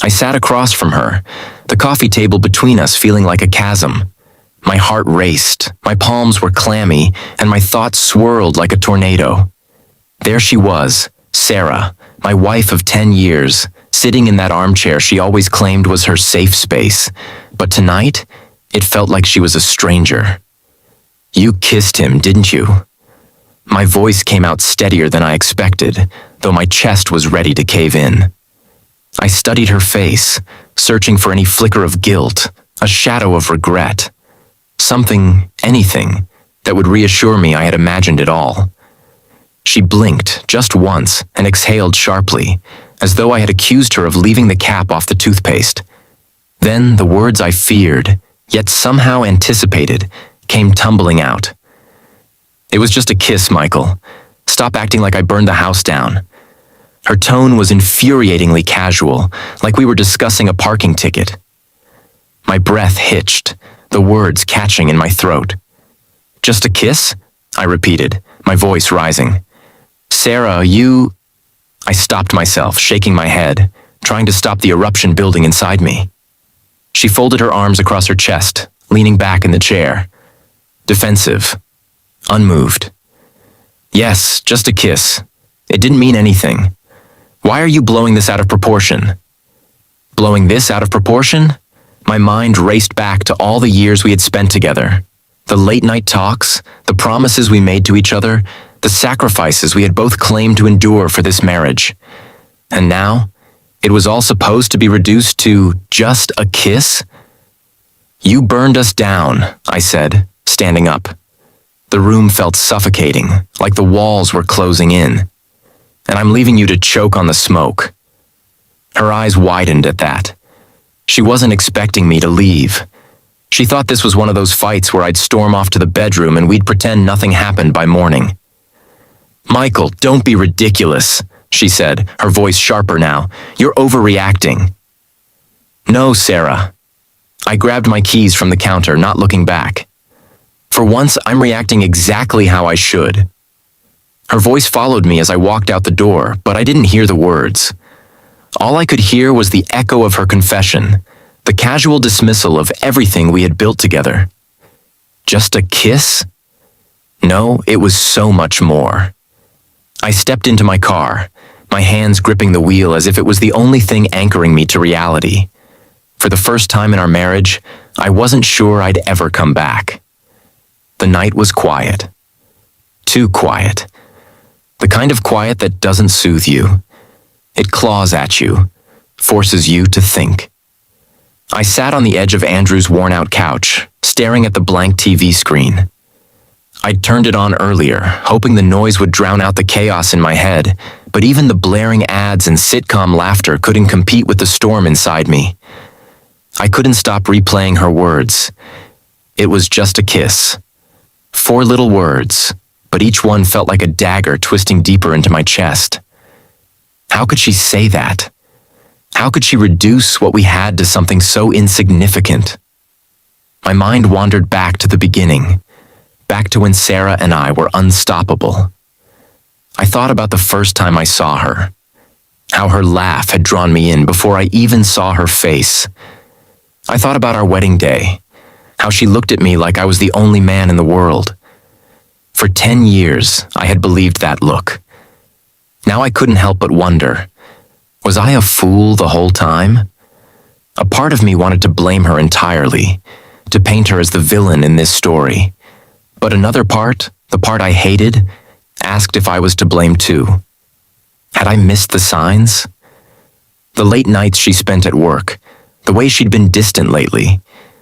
I sat across from her, the coffee table between us feeling like a chasm. My heart raced, my palms were clammy, and my thoughts swirled like a tornado. There she was, Sarah, my wife of 10 years, sitting in that armchair she always claimed was her safe space. But tonight, it felt like she was a stranger. "You kissed him, didn't you?" My voice came out steadier than I expected, though my chest was ready to cave in. I studied her face, searching for any flicker of guilt, a shadow of regret. Something, anything, that would reassure me I had imagined it all. She blinked just once and exhaled sharply, as though I had accused her of leaving the cap off the toothpaste. Then the words I feared, yet somehow anticipated, came tumbling out. "It was just a kiss, Michael. Stop acting like I burned the house down." Her tone was infuriatingly casual, like we were discussing a parking ticket. My breath hitched, the words catching in my throat. "Just a kiss?" I repeated, my voice rising. "Sarah, you—" I stopped myself, shaking my head, trying to stop the eruption building inside me. She folded her arms across her chest, leaning back in the chair. Defensive. Unmoved. "Yes, just a kiss. It didn't mean anything. Why are you blowing this out of proportion?" Blowing this out of proportion? My mind raced back to all the years we had spent together. The late-night talks, the promises we made to each other, the sacrifices we had both claimed to endure for this marriage. And now, it was all supposed to be reduced to just a kiss? "You burned us down," I said, standing up. The room felt suffocating, like the walls were closing in. "And I'm leaving you to choke on the smoke." Her eyes widened at that. She wasn't expecting me to leave. She thought this was one of those fights where I'd storm off to the bedroom and we'd pretend nothing happened by morning. "Michael, don't be ridiculous," she said, her voice sharper now. "You're overreacting." "No, Sarah." I grabbed my keys from the counter, not looking back. "For once, I'm reacting exactly how I should." Her voice followed me as I walked out the door, but I didn't hear the words. All I could hear was the echo of her confession, the casual dismissal of everything we had built together. Just a kiss? No, it was so much more. I stepped into my car, my hands gripping the wheel as if it was the only thing anchoring me to reality. For the first time in our marriage, I wasn't sure I'd ever come back. The night was quiet. Too quiet. The kind of quiet that doesn't soothe you. It claws at you, forces you to think. I sat on the edge of Andrew's worn-out couch, staring at the blank TV screen. I'd turned it on earlier, hoping the noise would drown out the chaos in my head, but even the blaring ads and sitcom laughter couldn't compete with the storm inside me. I couldn't stop replaying her words. It was just a kiss. 4 little words, but each one felt like a dagger twisting deeper into my chest. How could she say that? How could she reduce what we had to something so insignificant? My mind wandered back to the beginning, back to when Sarah and I were unstoppable. I thought about the first time I saw her, how her laugh had drawn me in before I even saw her face. I thought about our wedding day, how she looked at me like I was the only man in the world. For 10 years, I had believed that look. Now I couldn't help but wonder, was I a fool the whole time? A part of me wanted to blame her entirely, to paint her as the villain in this story. But another part, the part I hated, asked if I was to blame too. Had I missed the signs? The late nights she spent at work, the way she'd been distant lately,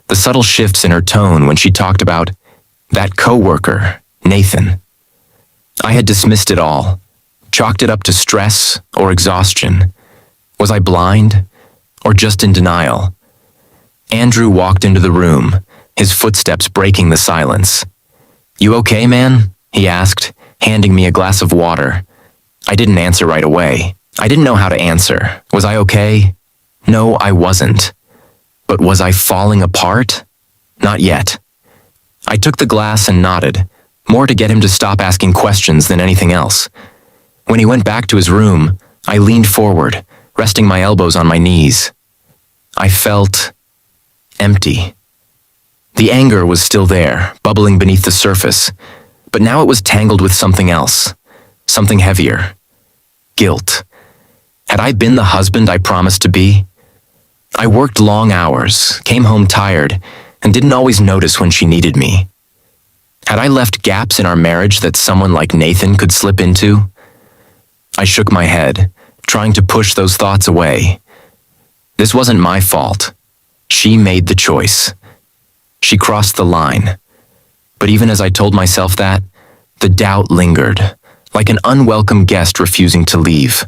the subtle shifts in her tone when she talked about that coworker, Nathan. I had dismissed it all, chalked it up to stress or exhaustion. Was I blind or just in denial? Andrew walked into the room, his footsteps breaking the silence. "You okay, man?" he asked, handing me a glass of water. I didn't answer right away. I didn't know how to answer. Was I okay? No, I wasn't. But was I falling apart? Not yet. I took the glass and nodded, more to get him to stop asking questions than anything else. When he went back to his room, I leaned forward, resting my elbows on my knees. I felt empty. The anger was still there, bubbling beneath the surface, but now it was tangled with something else, something heavier. Guilt. Had I been the husband I promised to be? I worked long hours, came home tired, and didn't always notice when she needed me. Had I left gaps in our marriage that someone like Nathan could slip into? I shook my head, trying to push those thoughts away. This wasn't my fault. She made the choice. She crossed the line. But even as I told myself that, the doubt lingered, like an unwelcome guest refusing to leave.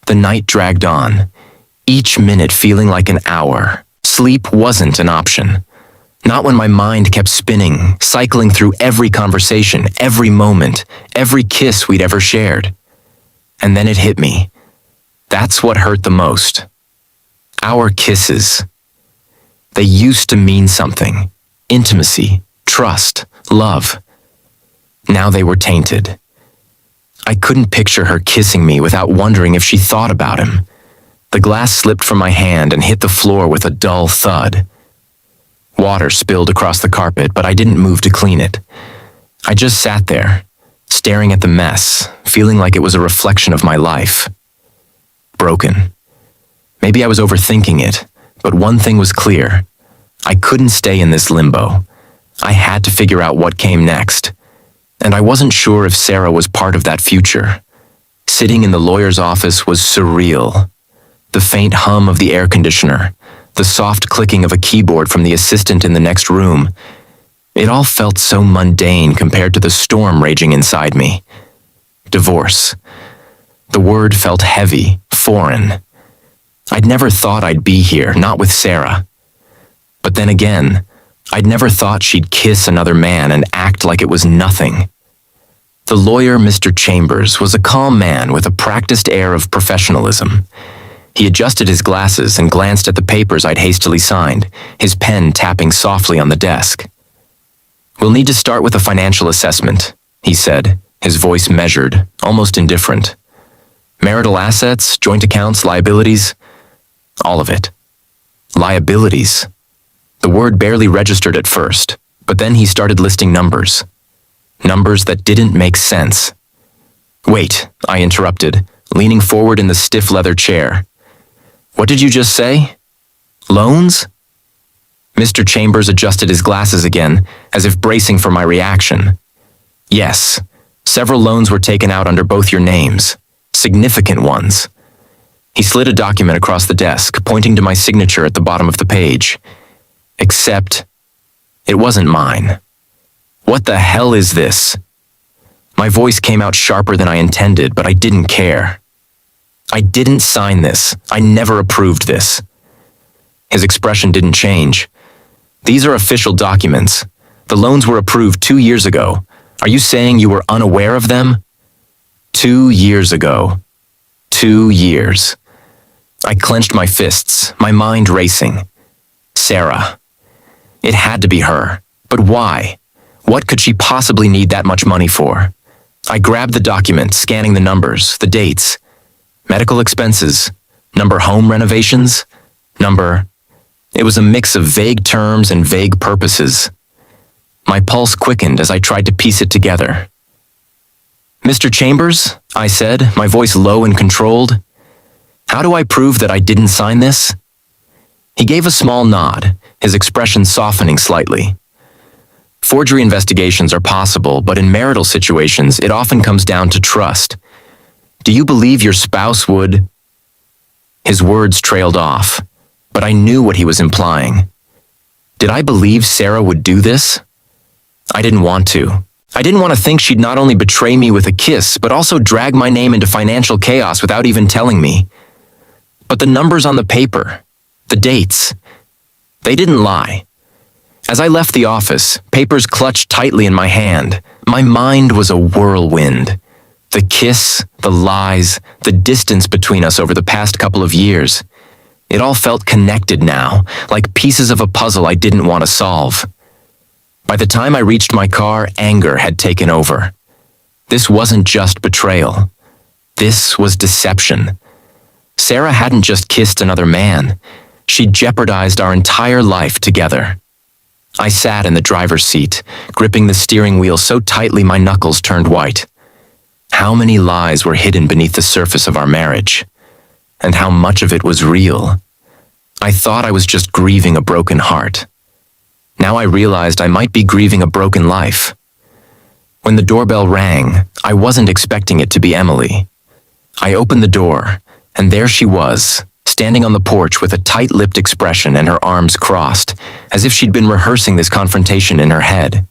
The night dragged on, each minute feeling like an hour. Sleep wasn't an option. Not when my mind kept spinning, cycling through every conversation, every moment, every kiss we'd ever shared. And then it hit me. That's what hurt the most. Our kisses. They used to mean something. Intimacy, trust, love. Now they were tainted. I couldn't picture her kissing me without wondering if she thought about him. The glass slipped from my hand and hit the floor with a dull thud. Water spilled across the carpet, but I didn't move to clean it. I just sat there, staring at the mess, feeling like it was a reflection of my life. Broken. Maybe I was overthinking it, but one thing was clear. I couldn't stay in this limbo. I had to figure out what came next. And I wasn't sure if Sarah was part of that future. Sitting in the lawyer's office was surreal. The faint hum of the air conditioner, the soft clicking of a keyboard from the assistant in the next room. It all felt so mundane compared to the storm raging inside me. Divorce. The word felt heavy, foreign. I'd never thought I'd be here, not with Sarah. But then again, I'd never thought she'd kiss another man and act like it was nothing. The lawyer, Mr. Chambers, was a calm man with a practiced air of professionalism. He adjusted his glasses and glanced at the papers I'd hastily signed, his pen tapping softly on the desk. "We'll need to start with a financial assessment," he said, his voice measured, almost indifferent. "Marital assets, joint accounts, liabilities, all of it." Liabilities. The word barely registered at first, but then he started listing numbers. Numbers that didn't make sense. "Wait," I interrupted, leaning forward in the stiff leather chair. "What did you just say? Loans?" Mr. Chambers adjusted his glasses again, as if bracing for my reaction. "Yes, several loans were taken out under both your names. Significant ones." He slid a document across the desk, pointing to my signature at the bottom of the page. Except, it wasn't mine. What the hell is this? My voice came out sharper than I intended, but I didn't care. I didn't sign this. I never approved this. His expression didn't change. "These are official documents. The loans were approved 2 years ago. Are you saying you were unaware of them?" 2 years ago. 2 years. I clenched my fists, my mind racing. Sarah. It had to be her. But why? What could she possibly need that much money for? I grabbed the document, scanning the numbers, the dates. Medical expenses. Number home renovations. Number. It was a mix of vague terms and vague purposes. My pulse quickened as I tried to piece it together. "Mr. Chambers," I said, my voice low and controlled, "how do I prove that I didn't sign this?" He gave a small nod, his expression softening slightly. "Forgery investigations are possible, but in marital situations, it often comes down to trust. Do you believe your spouse would—" His words trailed off, but I knew what he was implying. Did I believe Sarah would do this? I didn't want to. I didn't want to think she'd not only betray me with a kiss, but also drag my name into financial chaos without even telling me. But the numbers on the paper, the dates, they didn't lie. As I left the office, papers clutched tightly in my hand. My mind was a whirlwind. The kiss, the lies, the distance between us over the past couple of years. It all felt connected now, like pieces of a puzzle I didn't want to solve. By the time I reached my car, anger had taken over. This wasn't just betrayal. This was deception. Sarah hadn't just kissed another man. She'd jeopardized our entire life together. I sat in the driver's seat, gripping the steering wheel so tightly my knuckles turned white. How many lies were hidden beneath the surface of our marriage? And how much of it was real? I thought I was just grieving a broken heart. Now I realized I might be grieving a broken life. When the doorbell rang, I wasn't expecting it to be Emily. I opened the door, and there she was, standing on the porch with a tight-lipped expression and her arms crossed, as if she'd been rehearsing this confrontation in her head.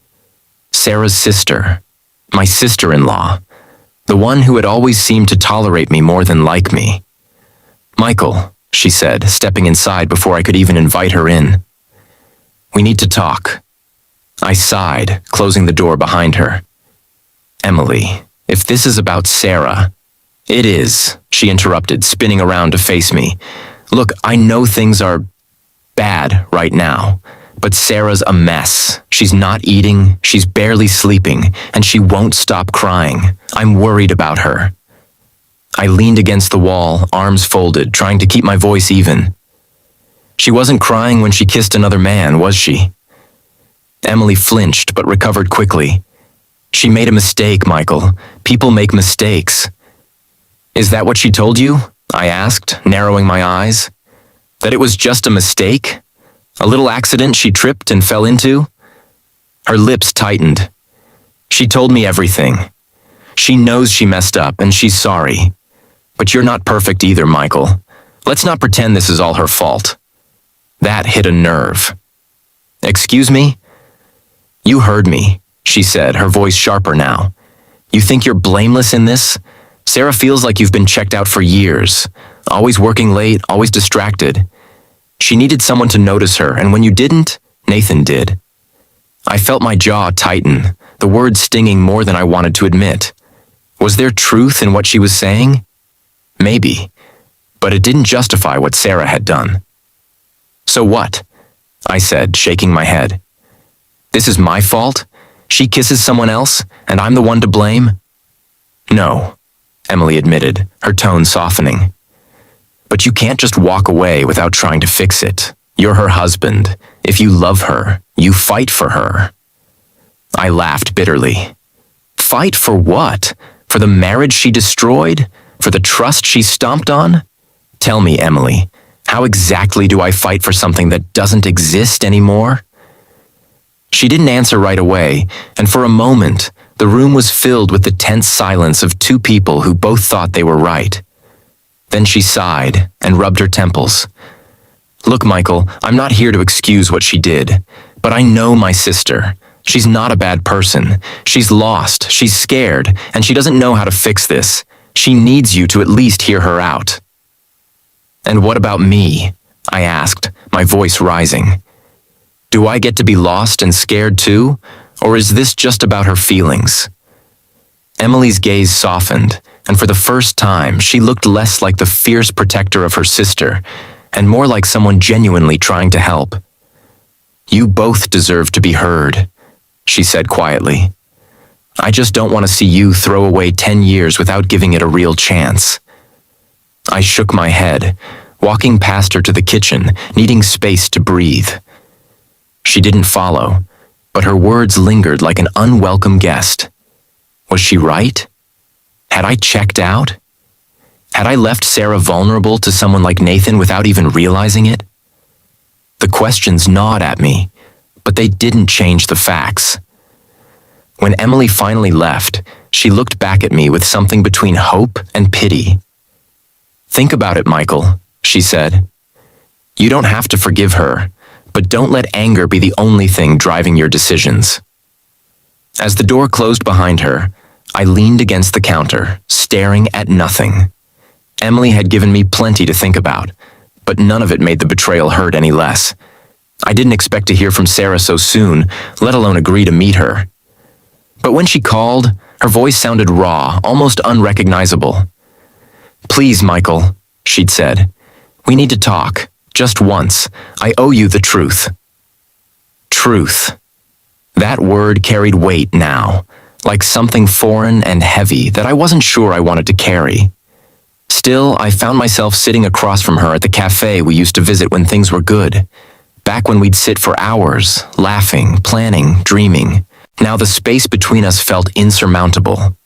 Sarah's sister, my sister-in-law, the one who had always seemed to tolerate me more than like me. "Michael," she said, stepping inside before I could even invite her in. "We need to talk." I sighed, closing the door behind her. "Emily, if this is about Sarah—" "It is," she interrupted, spinning around to face me. "Look, I know things are bad right now, but Sarah's a mess. She's not eating, she's barely sleeping, and she won't stop crying. I'm worried about her." I leaned against the wall, arms folded, trying to keep my voice even. "She wasn't crying when she kissed another man, was she?" Emily flinched but recovered quickly. "She made a mistake, Michael. People make mistakes." "Is that what she told you?" I asked, narrowing my eyes. "That it was just a mistake? A little accident she tripped and fell into?" Her lips tightened. "She told me everything. She knows she messed up and she's sorry. But you're not perfect either, Michael. Let's not pretend this is all her fault." That hit a nerve. "Excuse me?" "You heard me," she said, her voice sharper now. "You think you're blameless in this? Sarah feels like you've been checked out for years. Always working late, always distracted. She needed someone to notice her, and when you didn't, Nathan did." I felt my jaw tighten, the words stinging more than I wanted to admit. Was there truth in what she was saying? Maybe, but it didn't justify what Sarah had done. "So what?" I said, shaking my head. "This is my fault? She kisses someone else, and I'm the one to blame?" "No," Emily admitted, her tone softening. "But you can't just walk away without trying to fix it. You're her husband. If you love her, you fight for her." I laughed bitterly. Fight for what? For the marriage she destroyed? For the trust she stomped on? Tell me, Emily, how exactly do I fight for something that doesn't exist anymore? She didn't answer right away, and for a moment, the room was filled with the tense silence of two people who both thought they were right. Then she sighed and rubbed her temples. "Look, Michael, I'm not here to excuse what she did, but I know my sister. She's not a bad person. She's lost, she's scared, and she doesn't know how to fix this. She needs you to at least hear her out." "And what about me?" I asked, my voice rising. "Do I get to be lost and scared too, or is this just about her feelings?" Emily's gaze softened, and for the first time, she looked less like the fierce protector of her sister, and more like someone genuinely trying to help. "You both deserve to be heard," she said quietly. "I just don't want to see you throw away 10 years without giving it a real chance." I shook my head, walking past her to the kitchen, needing space to breathe. She didn't follow, but her words lingered like an unwelcome guest. Was she right? Had I checked out? Had I left Sarah vulnerable to someone like Nathan without even realizing it? The questions gnawed at me, but they didn't change the facts. When Emily finally left, she looked back at me with something between hope and pity. "Think about it, Michael," she said. "You don't have to forgive her, but don't let anger be the only thing driving your decisions." As the door closed behind her, I leaned against the counter, staring at nothing. Emily had given me plenty to think about, but none of it made the betrayal hurt any less. I didn't expect to hear from Sarah so soon, let alone agree to meet her. But when she called, her voice sounded raw, almost unrecognizable. "Please, Michael," she'd said. "We need to talk. Just once. I owe you the truth." Truth. That word carried weight now, like something foreign and heavy that I wasn't sure I wanted to carry. Still, I found myself sitting across from her at the cafe we used to visit when things were good. Back when we'd sit for hours, laughing, planning, dreaming. Now the space between us felt insurmountable.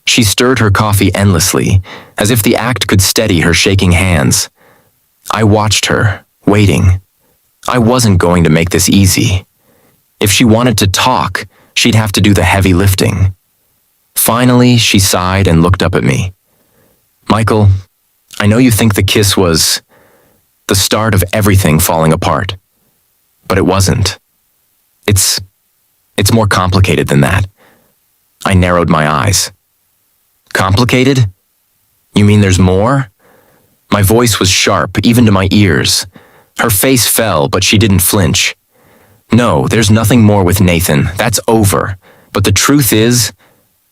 She stirred her coffee endlessly, as if the act could steady her shaking hands. I watched her, waiting. I wasn't going to make this easy. If she wanted to talk, she'd have to do the heavy lifting. Finally, she sighed and looked up at me. Michael, I know you think the kiss was the start of everything falling apart, but it wasn't. It's more complicated than that. I narrowed my eyes. Complicated? You mean there's more? My voice was sharp, even to my ears. Her face fell, but she didn't flinch. No, there's nothing more with Nathan. That's over. But the truth is,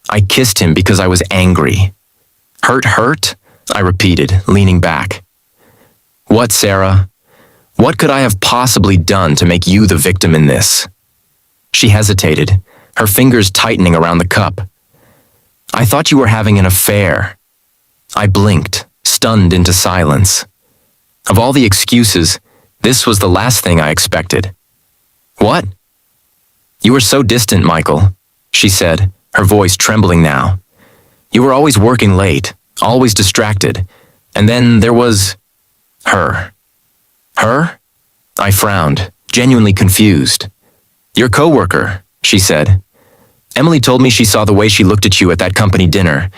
I kissed him because I was angry. Hurt? I repeated, leaning back. What, Sarah? What could I have possibly done to make you the victim in this? She hesitated, her fingers tightening around the cup. I thought you were having an affair. I blinked, stunned into silence. Of all the excuses, this was the last thing I expected. What? You were so distant, Michael, she said, her voice trembling now. You were always working late, always distracted. And then there was her. Her? I frowned, genuinely confused. Your coworker, she said. Emily told me she saw the way she looked at you at that company dinner,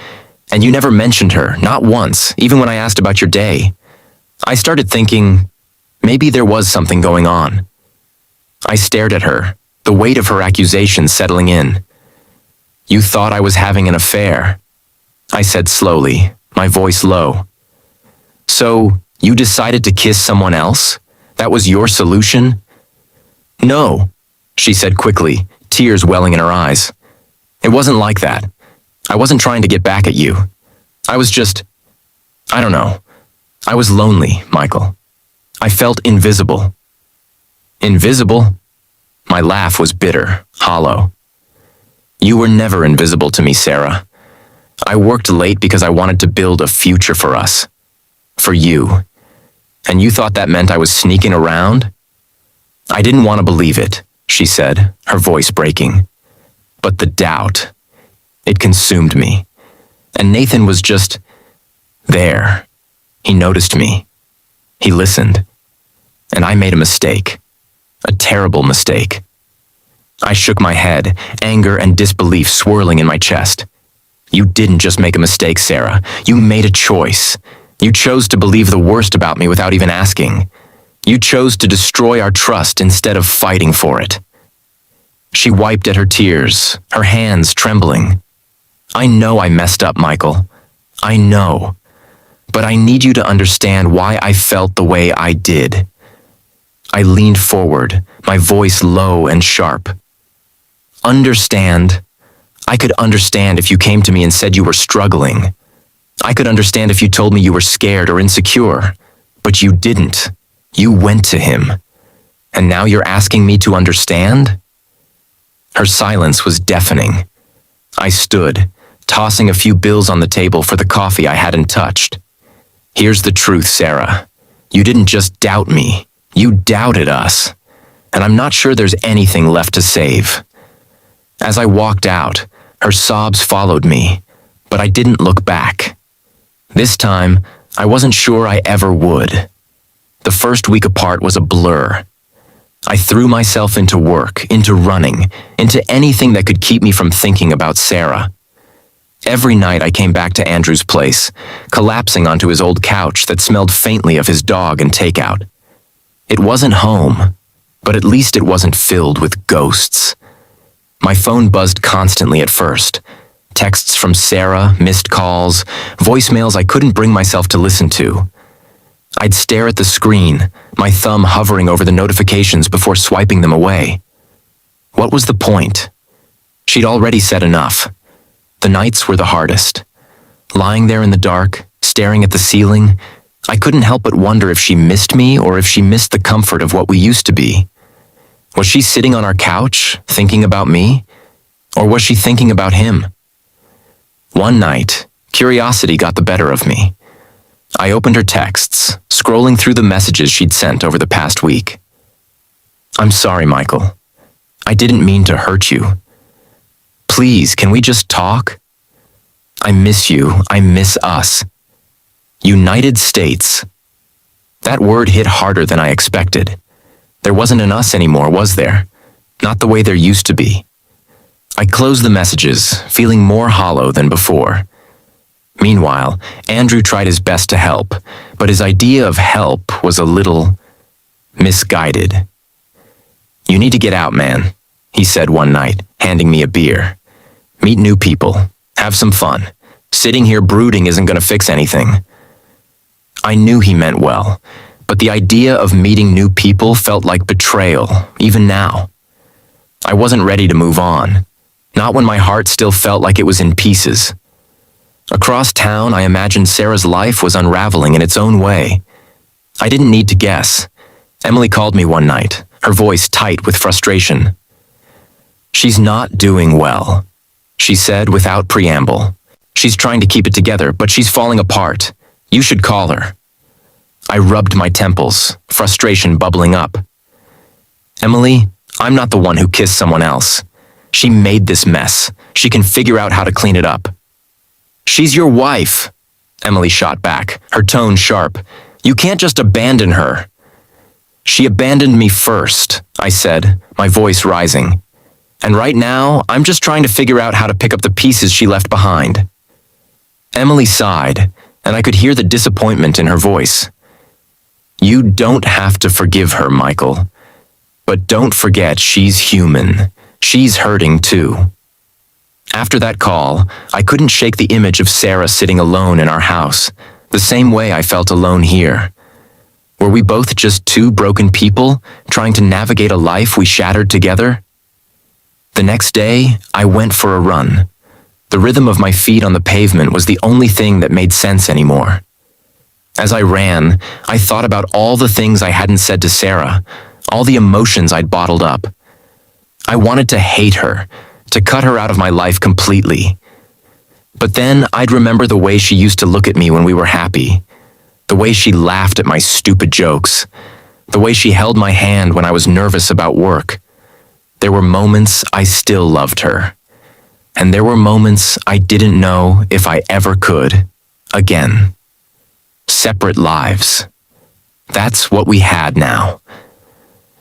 and you never mentioned her, not once, even when I asked about your day. I started thinking, maybe there was something going on. I stared at her, the weight of her accusation settling in. You thought I was having an affair, I said slowly, my voice low. So, you decided to kiss someone else? That was your solution? No, she said quickly, tears welling in her eyes. It wasn't like that. I wasn't trying to get back at you. I was just, I don't know. I was lonely, Michael. I felt invisible. Invisible? My laugh was bitter, hollow. You were never invisible to me, Sarah. I worked late because I wanted to build a future for us. For you. And you thought that meant I was sneaking around? I didn't want to believe it, she said, her voice breaking. But the doubt, it consumed me. And Nathan was just there. He noticed me. He listened. And I made a mistake. A terrible mistake. I shook my head, anger and disbelief swirling in my chest. You didn't just make a mistake, Sarah. You made a choice. You chose to believe the worst about me without even asking. You chose to destroy our trust instead of fighting for it. She wiped at her tears, her hands trembling. I know I messed up, Michael. I know. But I need you to understand why I felt the way I did. I leaned forward, my voice low and sharp. Understand? I could understand if you came to me and said you were struggling. I could understand if you told me you were scared or insecure. But you didn't. You went to him. And now you're asking me to understand? Her silence was deafening. I stood, tossing a few bills on the table for the coffee I hadn't touched. Here's the truth, Sarah. You didn't just doubt me. You doubted us. And I'm not sure there's anything left to save. As I walked out, her sobs followed me, but I didn't look back. This time, I wasn't sure I ever would. The first week apart was a blur. I threw myself into work, into running, into anything that could keep me from thinking about Sarah. Every night I came back to Andrew's place, collapsing onto his old couch that smelled faintly of his dog and takeout. It wasn't home, but at least it wasn't filled with ghosts. My phone buzzed constantly at first. Texts from Sarah, missed calls, voicemails I couldn't bring myself to listen to. I'd stare at the screen, my thumb hovering over the notifications before swiping them away. What was the point? She'd already said enough. The nights were the hardest. Lying there in the dark, staring at the ceiling, I couldn't help but wonder if she missed me or if she missed the comfort of what we used to be. Was she sitting on our couch, thinking about me? Or was she thinking about him? One night, curiosity got the better of me. I opened her texts, scrolling through the messages she'd sent over the past week. I'm sorry, Michael. I didn't mean to hurt you. Please, can we just talk? I miss you. I miss us. United States. That word hit harder than I expected. There wasn't an us anymore, was there? Not the way there used to be. I closed the messages, feeling more hollow than before. Meanwhile, Andrew tried his best to help, but his idea of help was a little misguided. You need to get out, man, he said one night, handing me a beer. Meet new people. Have some fun. Sitting here brooding isn't going to fix anything. I knew he meant well, but the idea of meeting new people felt like betrayal, even now. I wasn't ready to move on, not when my heart still felt like it was in pieces. Across town, I imagined Sarah's life was unraveling in its own way. I didn't need to guess. Emily called me one night, her voice tight with frustration. She's not doing well, she said without preamble. She's trying to keep it together, but she's falling apart. You should call her. I rubbed my temples, frustration bubbling up. Emily, I'm not the one who kissed someone else. She made this mess. She can figure out how to clean it up. She's your wife, Emily shot back, her tone sharp. You can't just abandon her. She abandoned me first, I said, my voice rising. And right now, I'm just trying to figure out how to pick up the pieces she left behind. Emily sighed, and I could hear the disappointment in her voice. You don't have to forgive her, Michael. But don't forget she's human. She's hurting too. After that call, I couldn't shake the image of Sarah sitting alone in our house, the same way I felt alone here. Were we both just two broken people trying to navigate a life we shattered together? The next day, I went for a run. The rhythm of my feet on the pavement was the only thing that made sense anymore. As I ran, I thought about all the things I hadn't said to Sarah, all the emotions I'd bottled up. I wanted to hate her, to cut her out of my life completely. But then I'd remember the way she used to look at me when we were happy, the way she laughed at my stupid jokes, the way she held my hand when I was nervous about work. There were moments I still loved her. And there were moments I didn't know if I ever could, again. Separate lives. That's what we had now.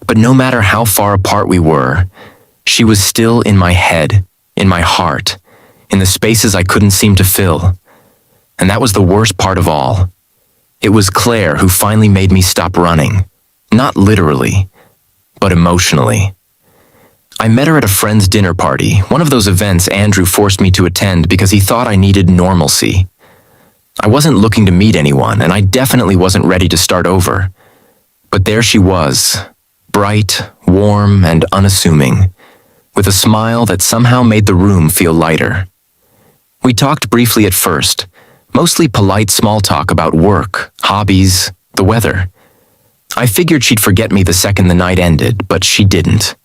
But no matter how far apart we were, she was still in my head, in my heart, in the spaces I couldn't seem to fill. And that was the worst part of all. It was Claire who finally made me stop running. Not literally, but emotionally. I met her at a friend's dinner party, one of those events Andrew forced me to attend because he thought I needed normalcy. I wasn't looking to meet anyone, and I definitely wasn't ready to start over. But there she was, bright, warm, and unassuming, with a smile that somehow made the room feel lighter. We talked briefly at first, mostly polite small talk about work, hobbies, the weather. I figured she'd forget me the second the night ended, but she didn't.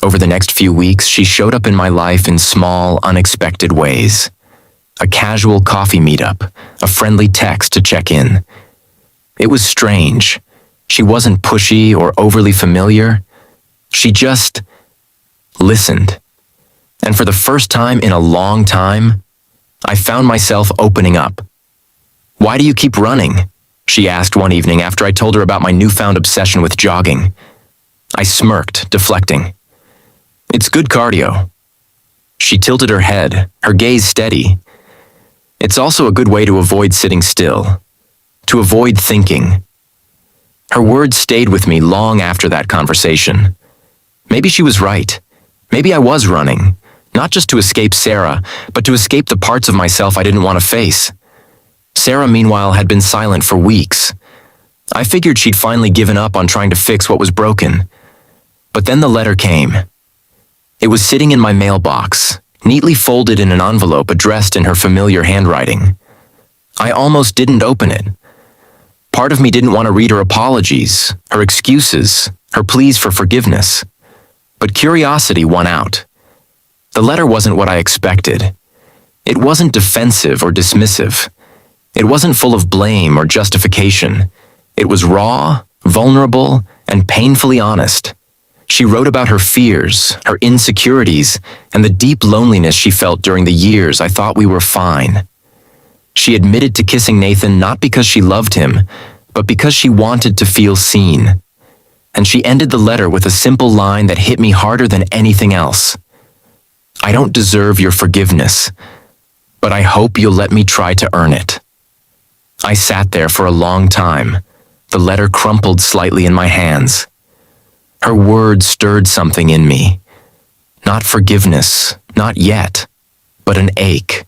Over the next few weeks, she showed up in my life in small, unexpected ways. A casual coffee meetup, a friendly text to check in. It was strange. She wasn't pushy or overly familiar. She just listened. And for the first time in a long time, I found myself opening up. Why do you keep running? She asked one evening after I told her about my newfound obsession with jogging. I smirked, deflecting. It's good cardio. She tilted her head, her gaze steady. It's also a good way to avoid sitting still, to avoid thinking. Her words stayed with me long after that conversation. Maybe she was right. Maybe I was running, not just to escape Sarah, but to escape the parts of myself I didn't want to face. Sarah, meanwhile, had been silent for weeks. I figured she'd finally given up on trying to fix what was broken. But then the letter came. It was sitting in my mailbox, neatly folded in an envelope addressed in her familiar handwriting. I almost didn't open it. Part of me didn't want to read her apologies, her excuses, her pleas for forgiveness. But curiosity won out. The letter wasn't what I expected. It wasn't defensive or dismissive. It wasn't full of blame or justification. It was raw, vulnerable, and painfully honest. She wrote about her fears, her insecurities, and the deep loneliness she felt during the years I thought we were fine. She admitted to kissing Nathan not because she loved him, but because she wanted to feel seen. And she ended the letter with a simple line that hit me harder than anything else. "I don't deserve your forgiveness, but I hope you'll let me try to earn it." I sat there for a long time, the letter crumpled slightly in my hands. Her words stirred something in me. Not forgiveness, not yet, but an ache.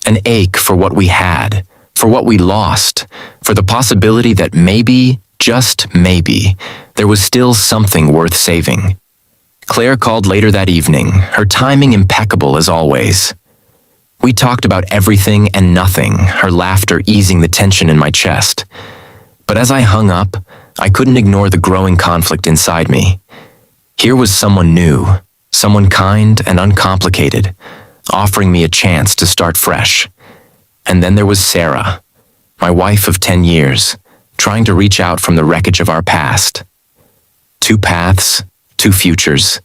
An ache for what we had, for what we lost, for the possibility that maybe, just maybe, there was still something worth saving. Claire called later that evening, her timing impeccable as always. We talked about everything and nothing, her laughter easing the tension in my chest. But as I hung up, I couldn't ignore the growing conflict inside me. Here was someone new, someone kind and uncomplicated, offering me a chance to start fresh. And then there was Sarah, my wife of 10 years, trying to reach out from the wreckage of our past. Two paths, two futures.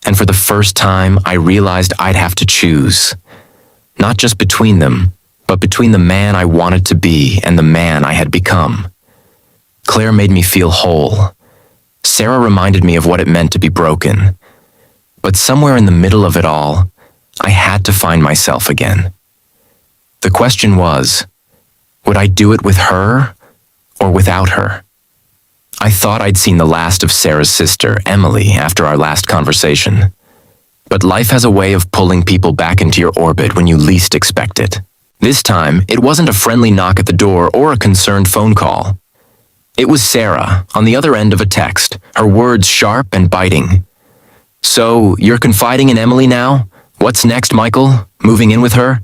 And for the first time, I realized I'd have to choose. Not just between them, but between the man I wanted to be and the man I had become. Claire made me feel whole. Sarah reminded me of what it meant to be broken. But somewhere in the middle of it all, I had to find myself again. The question was, would I do it with her or without her? I thought I'd seen the last of Sarah's sister, Emily, after our last conversation. But life has a way of pulling people back into your orbit when you least expect it. This time, it wasn't a friendly knock at the door or a concerned phone call. It was Sarah, on the other end of a text, her words sharp and biting. "So, you're confiding in Emily now? What's next, Michael? Moving in with her?"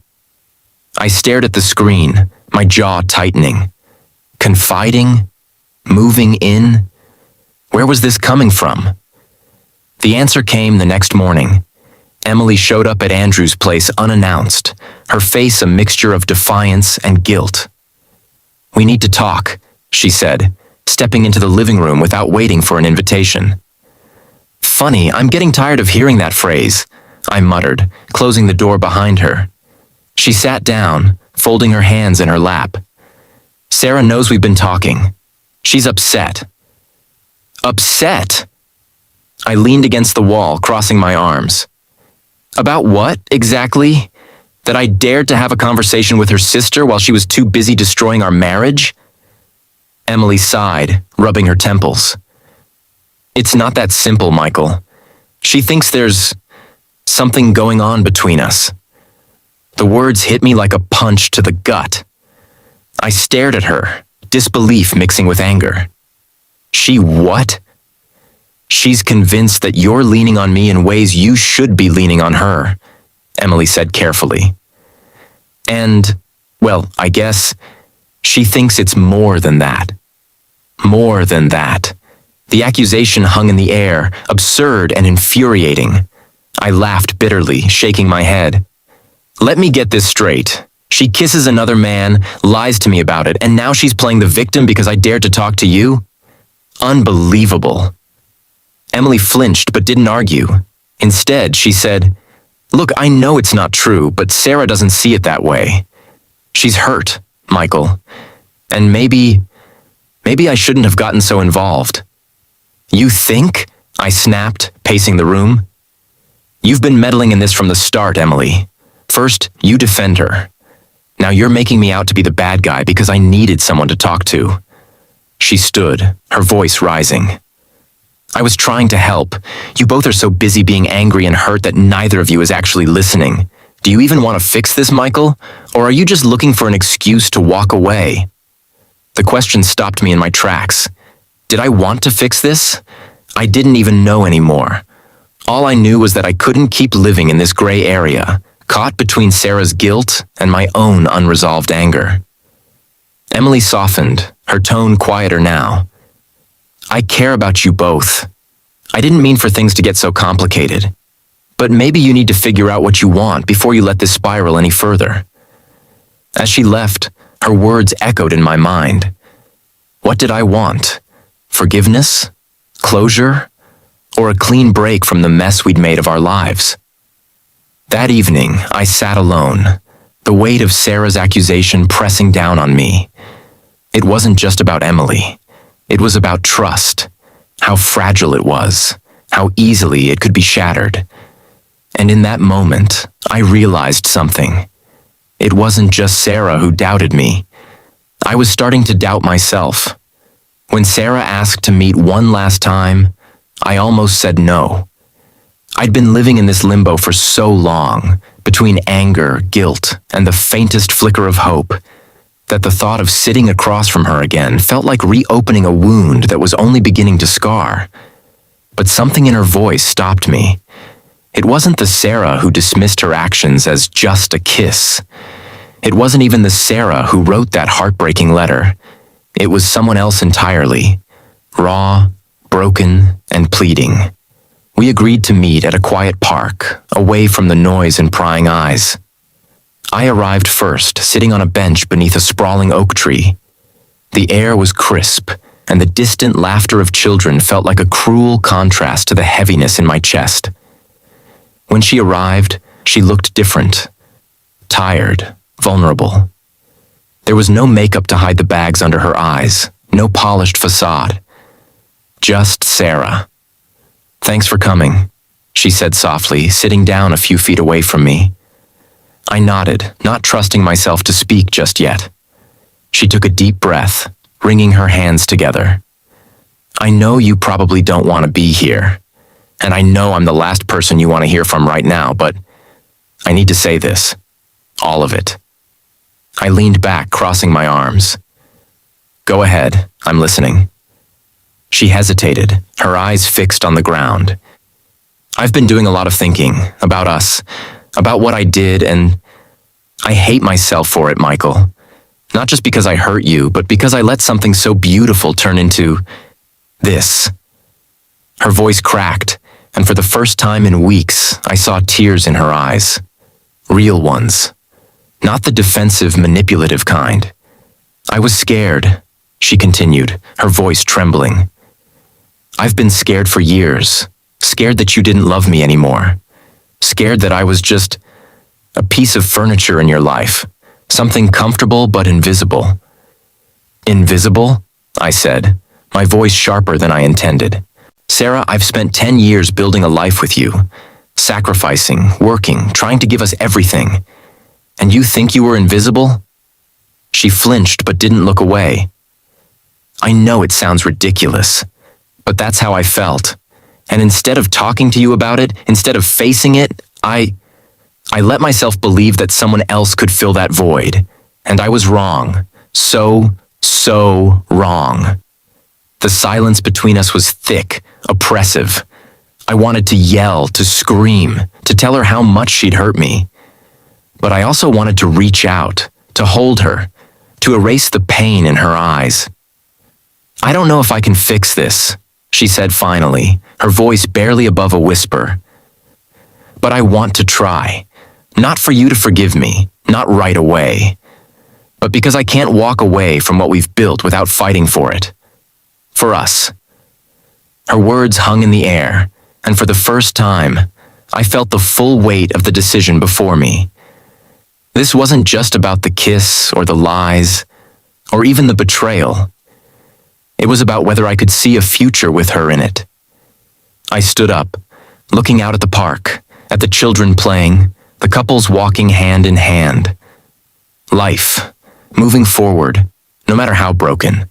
I stared at the screen, my jaw tightening. Confiding? Moving in? Where was this coming from? The answer came the next morning. Emily showed up at Andrew's place unannounced, her face a mixture of defiance and guilt. "We need to talk," she said, stepping into the living room without waiting for an invitation. "Funny, I'm getting tired of hearing that phrase," I muttered, closing the door behind her. She sat down, folding her hands in her lap. "Sarah knows we've been talking. She's upset." "Upset?" I leaned against the wall, crossing my arms. "About what, exactly? That I dared to have a conversation with her sister while she was too busy destroying our marriage?" Emily sighed, rubbing her temples. "It's not that simple, Michael. She thinks there's something going on between us." The words hit me like a punch to the gut. I stared at her, disbelief mixing with anger. "She what?" "She's convinced that you're leaning on me in ways you should be leaning on her," Emily said carefully. "And, well, I guess, she thinks it's more than that." More than that. The accusation hung in the air, absurd and infuriating. I laughed bitterly, shaking my head. "Let me get this straight. She kisses another man, lies to me about it, and now she's playing the victim because I dared to talk to you? Unbelievable." Emily flinched but didn't argue. Instead, she said, "Look, I know it's not true, but Sarah doesn't see it that way. She's hurt, Michael. And maybe I shouldn't have gotten so involved." "You think?" I snapped, pacing the room. "You've been meddling in this from the start, Emily. First, you defend her. Now you're making me out to be the bad guy because I needed someone to talk to." She stood, her voice rising. "I was trying to help. You both are so busy being angry and hurt that neither of you is actually listening. Do you even want to fix this, Michael? Or are you just looking for an excuse to walk away?" The question stopped me in my tracks. Did I want to fix this? I didn't even know anymore. All I knew was that I couldn't keep living in this gray area, caught between Sarah's guilt and my own unresolved anger. Emily softened, her tone quieter now. "I care about you both. I didn't mean for things to get so complicated. But maybe you need to figure out what you want before you let this spiral any further." As she left, her words echoed in my mind. What did I want? Forgiveness? Closure? Or a clean break from the mess we'd made of our lives? That evening, I sat alone, the weight of Sarah's accusation pressing down on me. It wasn't just about Emily. It was about trust, how fragile it was, how easily it could be shattered. And in that moment, I realized something. It wasn't just Sarah who doubted me. I was starting to doubt myself. When Sarah asked to meet one last time, I almost said no. I'd been living in this limbo for so long, between anger, guilt, and the faintest flicker of hope, that the thought of sitting across from her again felt like reopening a wound that was only beginning to scar. But something in her voice stopped me. It wasn't the Sarah who dismissed her actions as just a kiss. It wasn't even the Sarah who wrote that heartbreaking letter. It was someone else entirely, raw, broken, and pleading. We agreed to meet at a quiet park, away from the noise and prying eyes. I arrived first, sitting on a bench beneath a sprawling oak tree. The air was crisp, and the distant laughter of children felt like a cruel contrast to the heaviness in my chest. When she arrived, she looked different. Tired, vulnerable. There was no makeup to hide the bags under her eyes, no polished facade. Just Sarah. Thanks for coming, she said softly, sitting down a few feet away from me. I nodded, not trusting myself to speak just yet. She took a deep breath, wringing her hands together. I know you probably don't want to be here, and I know I'm the last person you want to hear from right now, but I need to say this. All of it. I leaned back, crossing my arms. Go ahead, I'm listening. She hesitated, her eyes fixed on the ground. I've been doing a lot of thinking about us, about what I did, and I hate myself for it, Michael. Not just because I hurt you, but because I let something so beautiful turn into this. Her voice cracked, and for the first time in weeks, I saw tears in her eyes. Real ones. Not the defensive, manipulative kind. I was scared, she continued, her voice trembling. I've been scared for years, scared that you didn't love me anymore, scared that I was just a piece of furniture in your life, something comfortable but invisible. Invisible? I said, my voice sharper than I intended. Sarah, I've spent 10 years building a life with you, sacrificing, working, trying to give us everything. And you think you were invisible? She flinched but didn't look away. I know it sounds ridiculous, but that's how I felt. And instead of talking to you about it, instead of facing it, I let myself believe that someone else could fill that void. And I was wrong. So wrong. The silence between us was thick, oppressive. I wanted to yell, to scream, to tell her how much she'd hurt me. But I also wanted to reach out, to hold her, to erase the pain in her eyes. I don't know if I can fix this, she said finally, her voice barely above a whisper. But I want to try. Not for you to forgive me, not right away, but because I can't walk away from what we've built without fighting for it. For us. Her words hung in the air, and for the first time, I felt the full weight of the decision before me. This wasn't just about the kiss or the lies, or even the betrayal. It was about whether I could see a future with her in it. I stood up, looking out at the park, at the children playing, the couples walking hand in hand. Life, moving forward, no matter how broken.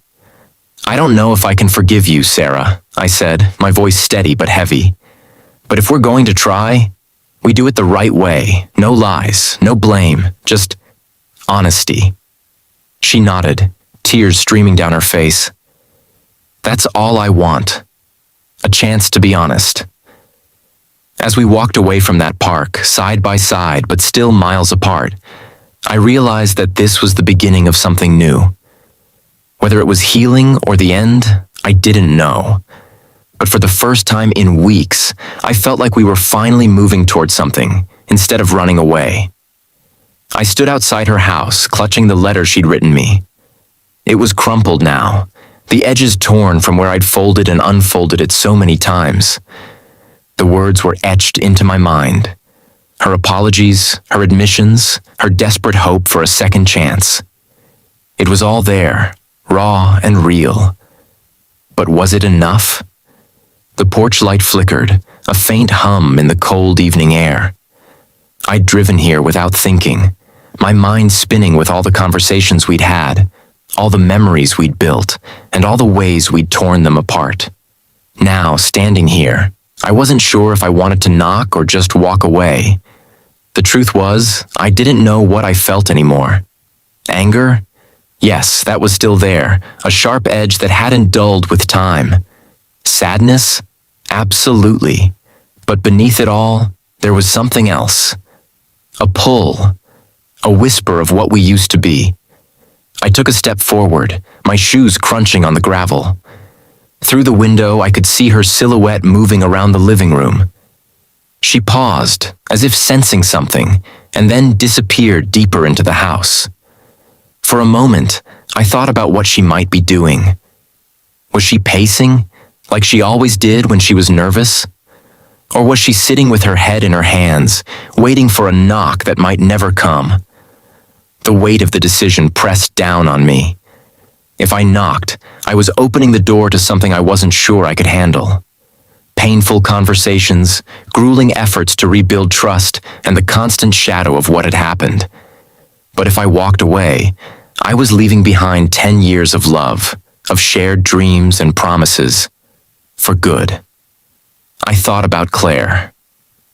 I don't know if I can forgive you, Sarah, I said, my voice steady but heavy. But if we're going to try, we do it the right way. No lies, no blame, just honesty. She nodded, tears streaming down her face. That's all I want. A chance to be honest. As we walked away from that park, side by side but still miles apart, I realized that this was the beginning of something new. Whether it was healing or the end, I didn't know. But for the first time in weeks, I felt like we were finally moving towards something, instead of running away. I stood outside her house, clutching the letter she'd written me. It was crumpled now, the edges torn from where I'd folded and unfolded it so many times. The words were etched into my mind. Her apologies, her admissions, her desperate hope for a second chance. It was all there, raw and real. But was it enough? The porch light flickered, a faint hum in the cold evening air. I'd driven here without thinking, my mind spinning with all the conversations we'd had, all the memories we'd built, and all the ways we'd torn them apart. Now, standing here, I wasn't sure if I wanted to knock or just walk away. The truth was, I didn't know what I felt anymore. Anger? Yes, that was still there, a sharp edge that hadn't dulled with time. Sadness? Absolutely. But beneath it all, there was something else. A pull. A whisper of what we used to be. I took a step forward, my shoes crunching on the gravel. Through the window, I could see her silhouette moving around the living room. She paused, as if sensing something, and then disappeared deeper into the house. For a moment, I thought about what she might be doing. Was she pacing, like she always did when she was nervous? Or was she sitting with her head in her hands, waiting for a knock that might never come? The weight of the decision pressed down on me. If I knocked, I was opening the door to something I wasn't sure I could handle. Painful conversations, grueling efforts to rebuild trust, and the constant shadow of what had happened. But if I walked away, I was leaving behind 10 years of love, of shared dreams and promises. For good. I thought about Claire.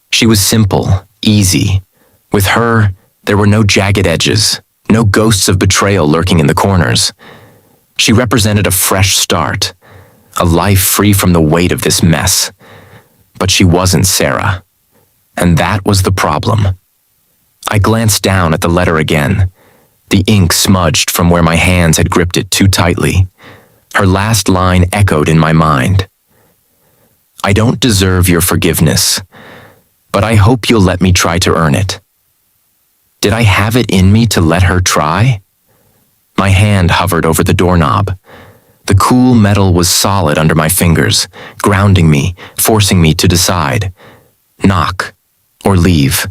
She was simple, easy. With her, there were no jagged edges, no ghosts of betrayal lurking in the corners. She represented a fresh start, a life free from the weight of this mess. But she wasn't Sarah. And that was the problem. I glanced down at the letter again, the ink smudged from where my hands had gripped it too tightly. Her last line echoed in my mind. I don't deserve your forgiveness, but I hope you'll let me try to earn it. Did I have it in me to let her try? My hand hovered over the doorknob. The cool metal was solid under my fingers, grounding me, forcing me to decide. Knock or leave.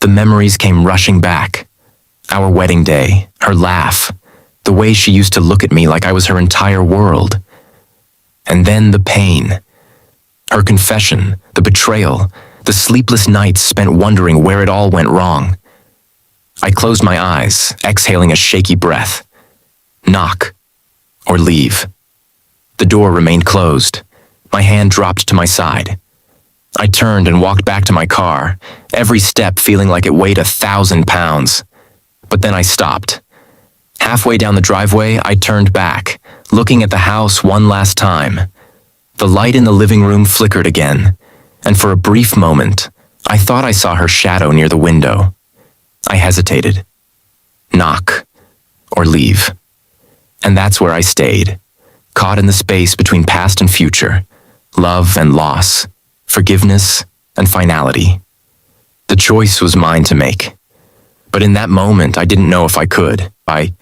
The memories came rushing back. Our wedding day, her laugh, the way she used to look at me like I was her entire world. And then the pain. Her confession, the betrayal, the sleepless nights spent wondering where it all went wrong. I closed my eyes, exhaling a shaky breath. Knock or leave. The door remained closed. My hand dropped to my side. I turned and walked back to my car, every step feeling like it weighed 1,000 pounds. But then I stopped. Halfway down the driveway, I turned back, looking at the house one last time. The light in the living room flickered again, and for a brief moment, I thought I saw her shadow near the window. I hesitated. Knock or leave. And that's where I stayed, caught in the space between past and future, love and loss, forgiveness and finality. The choice was mine to make. But in that moment, I didn't know if I could. I